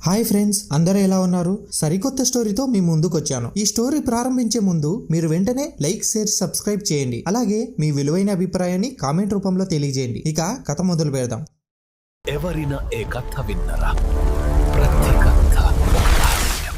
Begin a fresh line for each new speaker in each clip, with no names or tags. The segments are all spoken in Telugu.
హాయ్ ఫ్రెండ్స్, అందరూ ఎలా ఉన్నారు? సరికొత్త స్టోరీతో మీ ముందుకు వచ్చాను. ఈ స్టోరీ ప్రారంభించే ముందు మీరు వెంటనే లైక్, షేర్, సబ్స్క్రైబ్ చేయండి. అలాగే మీ విలువైన అభిప్రాయాన్ని కామెంట్ రూపంలో తెలియజేయండి. ఇక కథ మొదలు పెడదాం.
ఎవరైనా ఏ కథ విన్నరా? ప్రతి కథ రహస్యం.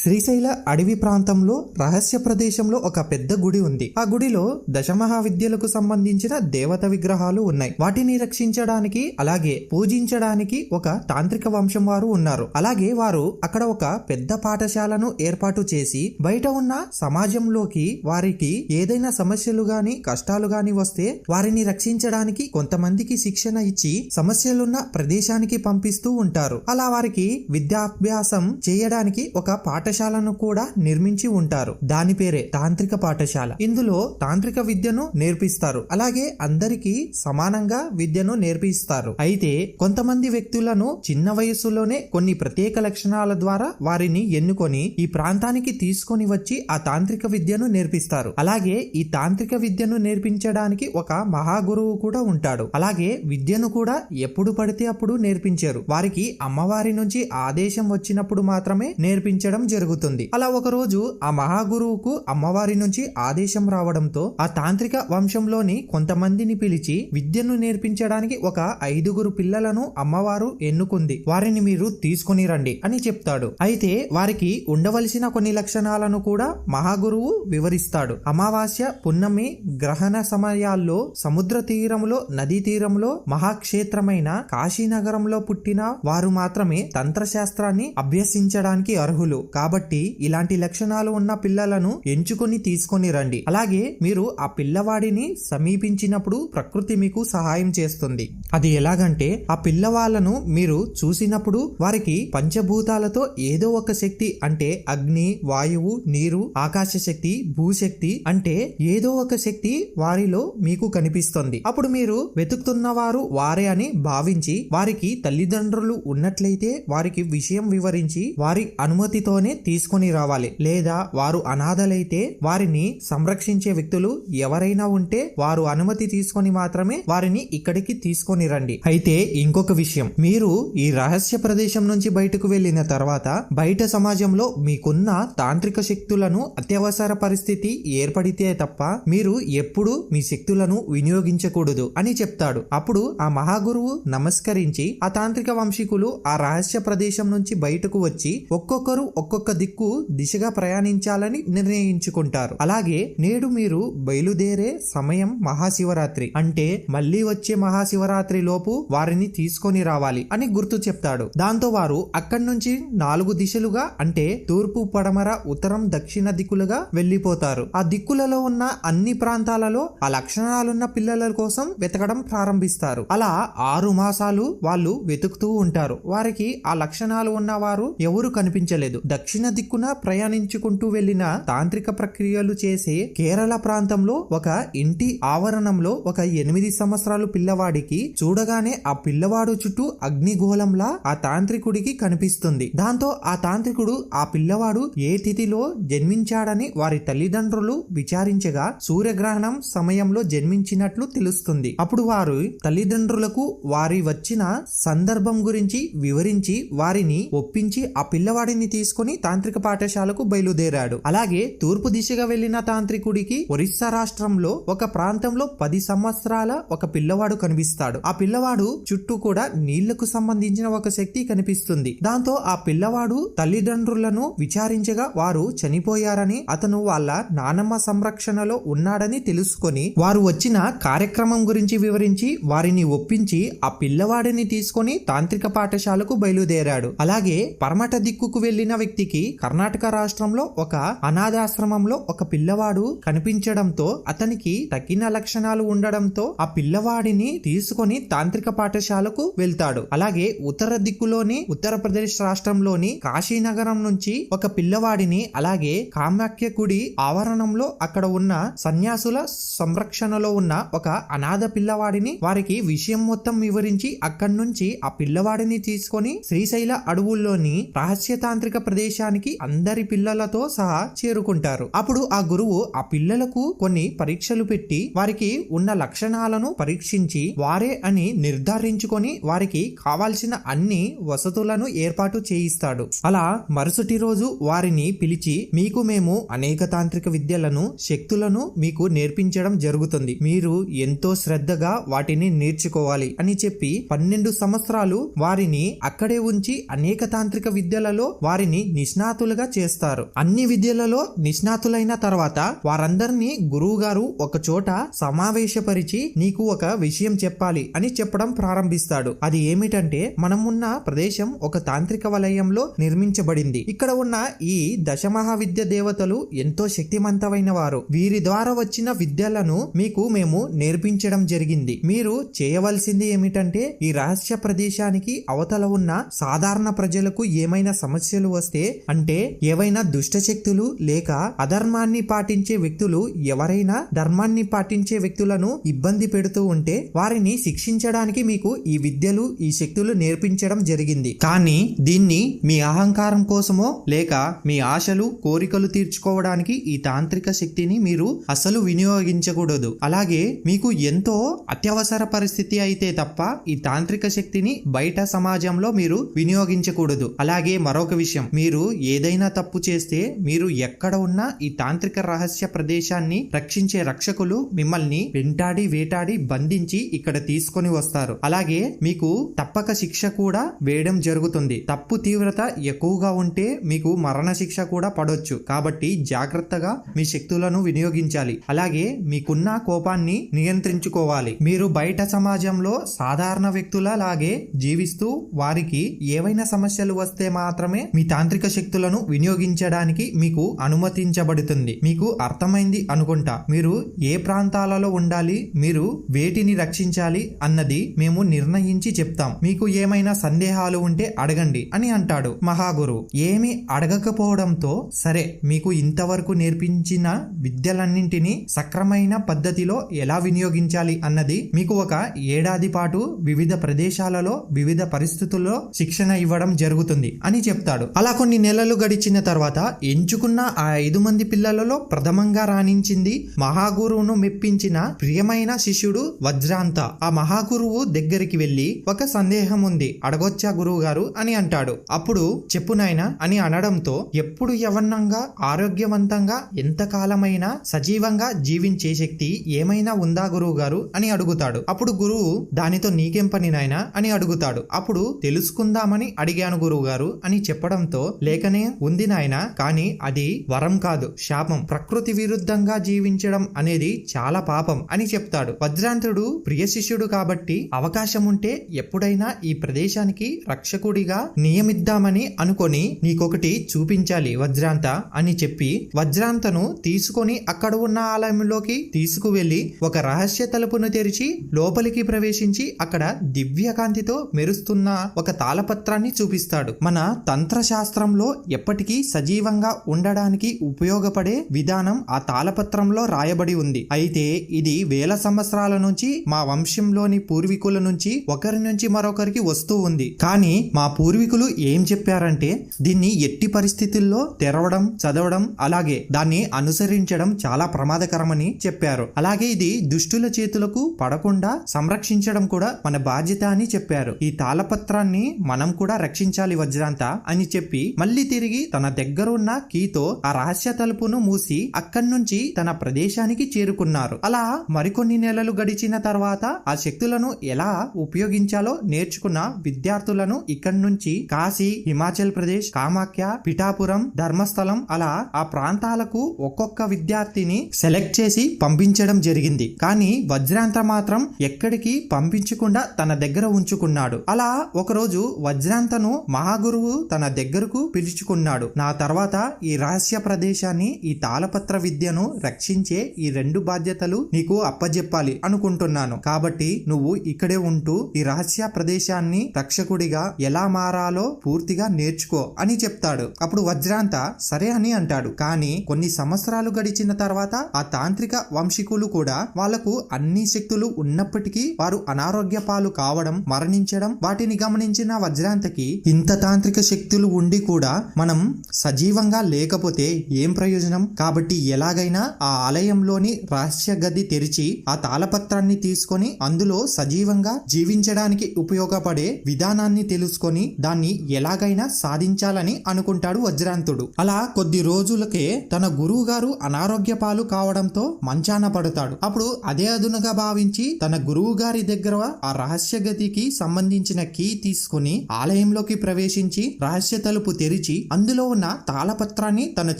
శ్రీశైల అడవి ప్రాంతంలో రహస్య ప్రదేశంలో ఒక పెద్ద గుడి ఉంది. ఆ గుడిలో దశమహావిద్యలకు సంబంధించిన దేవత విగ్రహాలు ఉన్నాయి. వాటిని రక్షించడానికి అలాగే పూజించడానికి ఒక తాంత్రిక వంశం వారు ఉన్నారు. అలాగే వారు అక్కడ ఒక పెద్ద పాఠశాలను ఏర్పాటు చేసి బయట ఉన్న సమాజంలోకి వారికి ఏదైనా సమస్యలు గాని కష్టాలు గాని వస్తే వారిని రక్షించడానికి కొంతమందికి శిక్షణ ఇచ్చి సమస్యలున్న ప్రదేశానికి పంపిస్తూ ఉంటారు. అలా వారికి విద్యాభ్యాసం చేయడానికి ఒక పాఠశాలను కూడా నిర్మించి ఉంటారు. దాని పేరే తాంత్రిక పాఠశాల. ఇందులో తాంత్రిక విద్యను నేర్పిస్తారు. అలాగే అందరికీ సమానంగా విద్యను నేర్పిస్తారు. అయితే కొంతమంది వ్యక్తులను చిన్న వయసులోనే కొన్ని ప్రత్యేక లక్షణాల ద్వారా వారిని ఎన్నుకొని ఈ ప్రాంతానికి తీసుకొని వచ్చి ఆ తాంత్రిక విద్యను నేర్పిస్తారు. అలాగే ఈ తాంత్రిక విద్యను నేర్పించడానికి ఒక మహాగురువు కూడా ఉంటాడు. అలాగే విద్యను కూడా ఎప్పుడు పడితే అప్పుడు నేర్పించారు. వారికి అమ్మవారి నుంచి ఆదేశం వచ్చినప్పుడు మాత్రమే నేర్పించడం జరుగుతుంది. అలా ఒక రోజు ఆ మహాగురువుకు అమ్మవారి నుంచి ఆదేశం రావడంతో ఆ తాంత్రిక వంశంలోని కొంతమందిని పిలిచి విద్యను నేర్పించడానికి ఒక 5 పిల్లలను అమ్మవారు ఎన్నుకుంది. వారిని మీరు తీసుకుని రండి అని చెప్తాడు. అయితే వారికి ఉండవలసిన కొన్ని లక్షణాలను కూడా మహాగురువు వివరిస్తాడు. అమావాస్య, పున్నమి, గ్రహణ సమయాల్లో సముద్ర తీరంలో, నదీ తీరంలో, మహాక్షేత్రమైన కాశీనగరంలో పుట్టిన వారు మాత్రమే తంత్రశాస్త్రాన్ని అభ్యసించడానికి అర్హులు. కాబట్టి ఇలాంటి లక్షణాలు ఉన్న పిల్లలను ఎంచుకొని తీసుకొని రండి. అలాగే మీరు ఆ పిల్లవాడిని సమీపించినప్పుడు ప్రకృతి మీకు సహాయం చేస్తుంది. అది ఎలాగంటే ఆ పిల్లవాళ్లను మీరు చూసినప్పుడు వారికి పంచభూతాలతో ఏదో ఒక శక్తి అంటే అగ్ని, వాయువు, నీరు, ఆకాశ శక్తి, భూశక్తి అంటే ఏదో ఒక శక్తి వారిలో మీకు కనిపిస్తుంది. అప్పుడు మీరు వెతుకుతున్న వారు వారే అని భావించి వారికి తల్లిదండ్రులు ఉన్నట్లయితే వారికి విషయం వివరించి వారి అనుమతితోనే తీసుకొని రావాలి. లేదా వారు అనాథలైతే వారిని సంరక్షించే వ్యక్తులు ఎవరైనా ఉంటే వారు అనుమతి తీసుకొని మాత్రమే వారిని ఇక్కడికి తీసుకొని రండి. అయితే ఇంకొక విషయం, మీరు ఈ రహస్య ప్రదేశం నుంచి బయటకు వెళ్లిన తర్వాత బయట సమాజంలో మీకున్న తాంత్రిక శక్తులను అత్యవసర పరిస్థితి ఏర్పడితే తప్ప మీరు ఎప్పుడు మీ శక్తులను వినియోగించకూడదు అని చెప్తాడు. అప్పుడు ఆ మహాగురువు నమస్కరించి ఆ తాంత్రిక వంశీకులు ఆ రహస్య ప్రదేశం నుంచి బయటకు వచ్చి ఒక్కొక్కరు ఒక్కొక్క దిక్కు దిశగా ప్రయాణించాలని నిర్ణయించుకుంటారు. అలాగే నేడు మీరు బయలుదేరే సమయం మహాశివరాత్రి, అంటే మళ్లీ వచ్చే మహాశివరాత్రి లోపు వారిని తీసుకొని రావాలి అని గుర్తు చెప్తాడు. దాంతో వారు అక్కడి నుంచి 4 దిశలుగా అంటే తూర్పు, పడమర, ఉత్తరం, దక్షిణ దిక్కులుగా వెళ్లిపోతారు. ఆ దిక్కులలో ఉన్న అన్ని ప్రాంతాలలో ఆ లక్షణాలున్న పిల్లల కోసం వెతకడం ప్రారంభిస్తారు. అలా 6 మాసాలు వాళ్ళు వెతుకుతూ ఉంటారు. వారికి ఆ లక్షణాలు ఉన్న వారు ఎవరు కనిపించలేదు. దక్షిణ దిక్కున ప్రయాణించుకుంటూ వెళ్లిన తాంత్రిక ప్రక్రియలు చేసే కేరళ ప్రాంతంలో ఒక ఇంటి ఆవరణంలో ఒక 8 సంవత్సరాలు పిల్లవాడికి చూడగానే ఆ పిల్లవాడు చుట్టూ అగ్నిగోళంలా ఆ తాంత్రికుడికి కనిపిస్తుంది. దాంతో ఆ తాంత్రికుడు ఆ పిల్లవాడు ఏ తిథిలో జన్మించాడని వారి తల్లిదండ్రులు విచారించగా సూర్యగ్రహణం సమయంలో జన్మించినట్లు తెలుస్తుంది. అప్పుడు వారు తల్లిదండ్రులకు వారి వచ్చిన సందర్భం గురించి వివరించి వారిని ఒప్పించి ఆ పిల్లవాడిని తీసుకొని తాంత్రిక పాఠశాలకు బయలుదేరాడు. అలాగే తూర్పు దిశగా వెళ్లిన తాంత్రికుడికి ఒరిస్సా రాష్ట్రంలో ఒక ప్రాంతంలో 10 సంవత్సరాల ఒక పిల్లవాడు కనిపిస్తాడు. ఆ పిల్లవాడు చుట్టూ కూడా నీళ్లకు సంబంధించిన ఒక శక్తి కనిపిస్తుంది. దాంతో ఆ పిల్లవాడు తల్లిదండ్రులను విచారించగా వారు చనిపోయారని, అతను వాళ్ళ నానమ్మ సంరక్షణలో ఉన్నాడని తెలుసుకొని వారు వచ్చిన కార్యక్రమం గురించి వివరించి వారిని ఒప్పించి ఆ పిల్లవాడిని తీసుకొని తాంత్రిక పాఠశాలకు బయలుదేరాడు. అలాగే పరమట దిక్కుకు వెళ్లిన వ్యక్తికి కర్ణాటక రాష్ట్రంలో ఒక అనాథాశ్రమంలో ఒక పిల్లవాడు కనిపించడంతో అతనికి తగిన లక్షణాలు ఉండడంతో ఆ పిల్లవాడిని తీసుకొని తాంత్రిక పాఠశాలకు వెళ్తాడు. అలాగే ఉత్తర దిక్కులోని ఉత్తరప్రదేశ్ రాష్ట్రంలోని కాశీనగరం నుంచి ఒక పిల్లవాడిని, అలాగే కామాఖ్య గుడి ఆవరణంలో అక్కడ ఉన్న సన్యాసుల సంరక్షణలో ఉన్న ఒక అనాథ పిల్లవాడిని వారికి విషయం మొత్తం వివరించి అక్కడి నుంచి ఆ పిల్లవాడిని తీసుకొని శ్రీశైల అడవుల్లోని రహస్య తాంత్రిక ప్రదేశానికి ప్రదేశానికి అందరి పిల్లలతో సహా చేరుకుంటారు. అప్పుడు ఆ గురువు ఆ పిల్లలకు కొన్ని పరీక్షలు పెట్టి వారికి ఉన్న లక్షణాలను పరీక్షించి వారే అని నిర్ధారించుకొని వారికి కావాల్సిన అన్ని వసతులను ఏర్పాటు చేయిస్తాడు. అలా మరుసటి రోజు వారిని పిలిచి మీకు మేము అనేక తాంత్రిక విద్యలను శక్తులను మీకు నేర్పించడం జరుగుతుంది. మీరు ఎంతో శ్రద్ధగా వాటిని నేర్చుకోవాలి అని చెప్పి 12 సంవత్సరాలు వారిని అక్కడే ఉంచి అనేక తాంత్రిక విద్యలలో వారిని నిష్ణాతులుగా చేస్తారు. అన్ని విద్యలలో నిష్ణాతులైన తర్వాత వారందరినీ గురువు గారు ఒక చోట సమావేశపరిచి నీకు ఒక విషయం చెప్పాలి అని చెప్పడం ప్రారంభిస్తాడు. అది ఏమిటంటే మనం ఉన్న ప్రదేశం ఒక తాంత్రిక వలయంలో నిర్మించబడింది. ఇక్కడ ఉన్న ఈ దశమహావిద్య దేవతలు ఎంతో శక్తివంతమైన వారు. వీరి ద్వారా వచ్చిన విద్యలను మీకు మేము నేర్పించడం జరిగింది. మీరు చేయవలసింది ఏమిటంటే ఈ రహస్య ప్రదేశానికి అవతల ఉన్న సాధారణ ప్రజలకు ఏమైనా సమస్యలు వస్తే, అంటే ఏవైనా దుష్ట శక్తులు లేక అధర్మాన్ని పాటించే వ్యక్తులు ఎవరైనా ధర్మాన్ని పాటించే వ్యక్తులను ఇబ్బంది పెడుతూ ఉంటే వారిని శిక్షించడానికి మీకు ఈ విద్యలు ఈ శక్తులు నేర్పించడం జరిగింది. కానీ దీన్ని మీ అహంకారం కోసమో లేక మీ ఆశలు కోరికలు తీర్చుకోవడానికి ఈ తాంత్రిక శక్తిని మీరు అసలు వినియోగించకూడదు. అలాగే మీకు ఎంతో అత్యవసర పరిస్థితి అయితే తప్ప ఈ తాంత్రిక శక్తిని బయట సమాజంలో మీరు వినియోగించకూడదు. అలాగే మరొక విషయం, మీరు ఏదైనా తప్పు చేస్తే మీరు ఎక్కడ ఉన్నా ఈ తాంత్రిక రహస్య ప్రదేశాన్ని రక్షించే రక్షకులు మిమ్మల్ని వెంటాడి వేటాడి బంధించి ఇక్కడ తీసుకొని వస్తారు. అలాగే మీకు తప్పక శిక్ష కూడా వేయడం జరుగుతుంది. తప్పు తీవ్రత ఎక్కువగా ఉంటే మీకు మరణ శిక్ష కూడా పడొచ్చు. కాబట్టి జాగ్రత్తగా మీ శక్తులను వినియోగించాలి. అలాగే మీకున్న కోపాన్ని నియంత్రించుకోవాలి. మీరు బయట సమాజంలో సాధారణ వ్యక్తులలాగే జీవిస్తూ వారికి ఏవైనా సమస్యలు వస్తే మాత్రమే మీ తాంత్రిక శక్తులను వినియోగించడానికి మీకు అనుమతించబడుతుంది. మీకు అర్థమైంది అనుకుంటా. మీరు ఏ ప్రాంతాలలో ఉండాలి, మీరు వేటిని రక్షించాలి అన్నది మేము నిర్ణయించి చెప్తాం. మీకు ఏమైనా సందేహాలు ఉంటే అడగండి అని అంటాడు మహాగురు. ఏమి అడగకపోవడంతో సరే మీకు ఇంతవరకు నేర్పించిన విద్యలన్నింటినీ సక్రమైన పద్ధతిలో ఎలా వినియోగించాలి అన్నది మీకు ఒక ఏడాది పాటు వివిధ ప్రదేశాలలో వివిధ పరిస్థితుల్లో శిక్షణ ఇవ్వడం జరుగుతుంది అని చెప్తాడు. అలా కొన్ని నెలలు గడిచిన తర్వాత ఎంచుకున్న ఆ 5 మంది పిల్లలలో ప్రథమంగా రాణించింది మహాగురువును మెప్పించిన ప్రియమైన శిష్యుడు వజ్రాంత. ఆ మహాగురువు దగ్గరికి వెళ్లి ఒక సందేహం ఉంది, అడగొచ్చా గురువు గారు అని అంటాడు. అప్పుడు చెప్పు నాయనా అని అనడంతో ఎప్పుడు యవ్వనంగా ఆరోగ్యవంతంగా ఎంతకాలమైనా సజీవంగా జీవించే శక్తి ఏమైనా ఉందా గురువు గారు అని అడుగుతాడు. అప్పుడు గురువు దానితో నీకేం పని నాయనా అని అడుగుతాడు. అప్పుడు తెలుసుకుందామని అడిగాను గురువు గారు అని చెప్పడంతో లేకనే ఉంది నాయనా, కానీ అది వరం కాదు, శాపం. ప్రకృతి విరుద్ధంగా జీవించడం అనేది చాలా పాపం అని చెప్తాడు. వజ్రాంతుడు ప్రియ శిష్యుడు కాబట్టి అవకాశం ఉంటే ఎప్పుడైనా ఈ ప్రదేశానికి రక్షకుడిగా నియమిద్దామని అనుకొని నీకొకటి చూపించాలి వజ్రాంత అని చెప్పి వజ్రాంతను తీసుకొని అక్కడ ఉన్న ఆలయంలోకి తీసుకువెళ్లి ఒక రహస్య తలుపును తెరిచి లోపలికి ప్రవేశించి అక్కడ దివ్యకాంతితో మెరుస్తున్న ఒక తాళపత్రాన్ని చూపిస్తాడు. మన తంత్ర శాస్త్రంలో ఎప్పటికీ సజీవంగా ఉండడానికి ఉపయోగపడే విధానం ఆ తాళపత్రంలో రాయబడి ఉంది. అయితే ఇది వేల సంవత్సరాల నుంచి మా వంశంలోని పూర్వీకుల నుంచి ఒకరి నుంచి మరొకరికి వస్తూ ఉంది. కానీ మా పూర్వీకులు ఏం చెప్పారంటే దీన్ని ఎట్టి పరిస్థితుల్లో తెరవడం, చదవడం, అలాగే దాన్ని అనుసరించడం చాలా ప్రమాదకరమని చెప్పారు. అలాగే ఇది దుష్టుల చేతులకు పడకుండా సంరక్షించడం కూడా మన బాధ్యత అని చెప్పారు. ఈ తాళపత్రాన్ని మనం కూడా రక్షించాలి వజ్రాంత అని చెప్పి మళ్ళీ తిరిగి తన దగ్గరున్న కీతో ఆ రహస్య తలుపును మూసి అక్కడి నుంచి తన ప్రదేశానికి చేరుకున్నారు. అలా మరికొన్ని నెలలు గడిచిన తర్వాత ఆ శక్తులను ఎలా ఉపయోగించాలో నేర్చుకున్న విద్యార్థులను ఇక్కడి నుంచి కాశీ, హిమాచల్ ప్రదేశ్, కామాఖ్య, పిఠాపురం, ధర్మస్థలం అలా ఆ ప్రాంతాలకు ఒక్కొక్క విద్యార్థిని సెలెక్ట్ చేసి పంపించడం జరిగింది. కానీ వజ్రాంత మాత్రం ఎక్కడికి పంపించకుండా తన దగ్గర ఉంచుకున్నాడు. అలా ఒకరోజు వజ్రాంతను మహాగురువు తన దగ్గరకు పిలుచుకున్నాడు. నా తర్వాత ఈ రహస్య ప్రదేశాన్ని, ఈ తాళపత్ర విద్యను రక్షించే ఈ 2 బాధ్యతలు నీకు అప్పజెప్పాలి అనుకుంటున్నాను. కాబట్టి నువ్వు ఇక్కడే ఉంటూ ఈ రహస్య ప్రదేశాన్ని రక్షకుడిగా ఎలా మారాలో పూర్తిగా నేర్చుకో అని చెప్తాడు. అప్పుడు వజ్రాంత సరే అని అంటాడు. కానీ కొన్ని సంవత్సరాలు గడిచిన తర్వాత ఆ తాంత్రిక వంశీకులు కూడా వాళ్లకు అన్ని శక్తులు ఉన్నప్పటికీ వారు అనారోగ్య పాలు కావడం, మరణించడం వాటిని గమనించిన వజ్రాంతకి ఇంత తాంత్రిక శక్తులు ఉండి కూడా మనం సజీవంగా లేకపోతే ఏం ప్రయోజనం? కాబట్టి ఎలాగైనా ఆ ఆలయంలోని రహస్య గది తెరిచి ఆ తాళపత్రాన్ని తీసుకొని అందులో సజీవంగా జీవించడానికి ఉపయోగపడే విధానాన్ని తెలుసుకొని దాన్ని ఎలాగైనా సాధించాలని అనుకుంటాడు వజ్రాంతుడు. అలా కొద్ది రోజులకే తన గురువు గారు అనారోగ్య పాలు కావడంతో మంచాన పడతాడు. అప్పుడు అదే అదునుగా భావించి తన గురువు గారి దగ్గర ఆ రహస్య గదికి సంబంధించిన కీ తీసుకుని ఆలయంలోకి ప్రవేశించి రహస్య తలుపు తెరిచి అందులో ఉన్న తాళపత్రాన్ని తన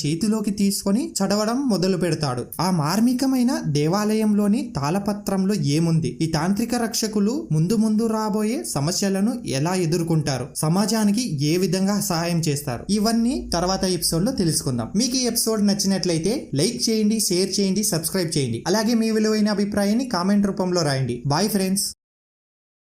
చేతిలోకి తీసుకొని చదవడం మొదలు పెడతాడు. ఆ మార్మికమైన దేవాలయంలోని తాళపత్రంలో ఏముంది, ఈ తాంత్రిక రక్షకులు ముందు ముందు రాబోయే సమస్యలను ఎలా ఎదుర్కొంటారు, సమాజానికి ఏ విధంగా సహాయం చేస్తారు, ఇవన్నీ తర్వాత ఎపిసోడ్ లో తెలుసుకుందాం. మీకు ఈ ఎపిసోడ్ నచ్చినట్లయితే లైక్ చేయండి, షేర్ చేయండి, సబ్స్క్రైబ్ చేయండి. అలాగే మీ విలువైన అభిప్రాయాన్ని కామెంట్ రూపంలో రాయండి. Bye friends.